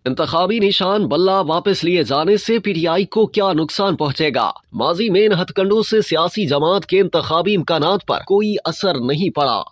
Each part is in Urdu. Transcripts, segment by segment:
انتخابی نشان بلہ واپس لیے جانے سے پی ٹی آئی کو کیا نقصان پہنچے گا؟ ماضی میں ان ہتھ کنڈوں سے سیاسی جماعت کے انتخابی امکانات پر کوئی اثر نہیں پڑا۔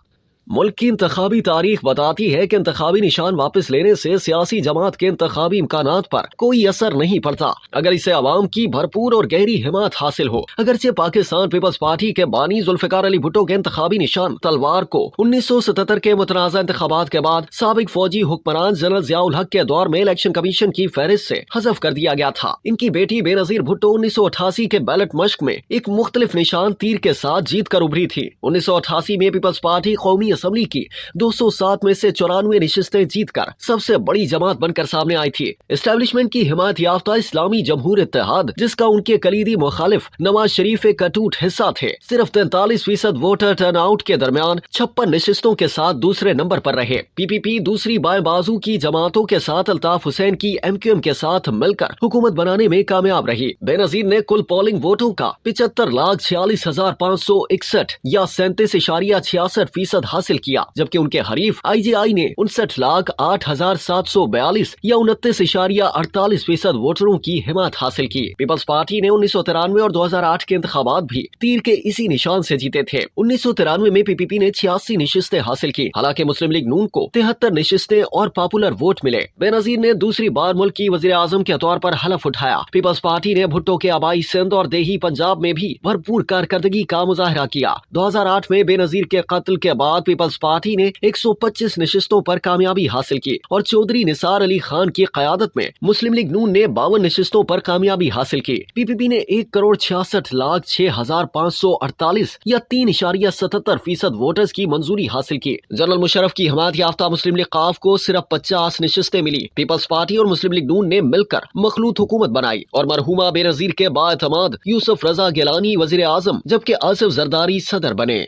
ملک کی انتخابی تاریخ بتاتی ہے کہ انتخابی نشان واپس لینے سے سیاسی جماعت کے انتخابی امکانات پر کوئی اثر نہیں پڑتا اگر اسے عوام کی بھرپور اور گہری حمایت حاصل ہو۔ اگرچہ پاکستان پیپلز پارٹی کے بانی ذوالفقار علی بھٹو کے انتخابی نشان تلوار کو 1977 کے متنازع انتخابات کے بعد سابق فوجی حکمران جنرل ضیاء الحق کے دور میں الیکشن کمیشن کی فہرست سے حذف کر دیا گیا تھا، ان کی بیٹی بے نظیر بھٹو 1988 کے بیلٹ مشق میں ایک مختلف نشان تیر کے ساتھ جیت کر ابھری تھی۔ 1988 میں پیپلز پارٹی قومی اسمبلی کی 207 میں سے 94 نشستیں جیت کر سب سے بڑی جماعت بن کر سامنے آئی تھی۔ اسٹیبلشمنٹ کی حمایت یافتہ اسلامی جمہور اتحاد، جس کا ان کے کلیدی مخالف نواز شریف ایک اٹوٹ حصہ تھے، صرف 43% ووٹر ٹرن آؤٹ کے درمیان 56 نشستوں کے ساتھ دوسرے نمبر پر رہے۔ پی پی پی دوسری بائیں بازو کی جماعتوں کے ساتھ الطاف حسین کی ایم کیو ایم کے ساتھ مل کر حکومت بنانے میں کامیاب رہی۔ بے نظیر نے کل پولنگ ووٹوں کا 75,46,561 یا 37.66% حاصل کیا، جبکہ ان کے حریف آئی جے آئی نے 59,08,742 یا 29.48% ووٹروں کی حمایت حاصل کی۔ پیپلز پارٹی نے 1993 اور 2008 کے انتخابات بھی تیر کے اسی نشان سے جیتے تھے۔ 1993 میں پی پی پی نے 86 نشستیں حاصل کی، حالانکہ مسلم لیگ نون کو 73 نشستیں اور پاپولر ووٹ ملے۔ بے نظیر نے دوسری بار ملک کی وزیر اعظم کے طور پر حلف اٹھایا۔ پیپلز پارٹی نے بھٹو کے آبائی سندھ اور دیہی پنجاب میں بھی بھرپور کارکردگی کا مظاہرہ کیا۔ 2008 میں بے نظیر کے قتل کے بعد پیپلز پارٹی نے 125 نشستوں پر کامیابی حاصل کی اور چودھری نثار علی خان کی قیادت میں مسلم لیگ نون نے 52 نشستوں پر کامیابی حاصل کی۔ پی پی پی نے 1,66,06,548 یا 3.77% ووٹرز کی منظوری حاصل کی۔ جنرل مشرف کی حمایت یافتہ مسلم لیگ قاف کو صرف 50 نشستیں ملی۔ پیپلز پارٹی اور مسلم لیگ نون نے مل کر مخلوط حکومت بنائی اور مرحومہ بے نظیر کے بااعتماد یوسف رضا گیلانی وزیر اعظم جبکہ آصف زرداری صدر بنے۔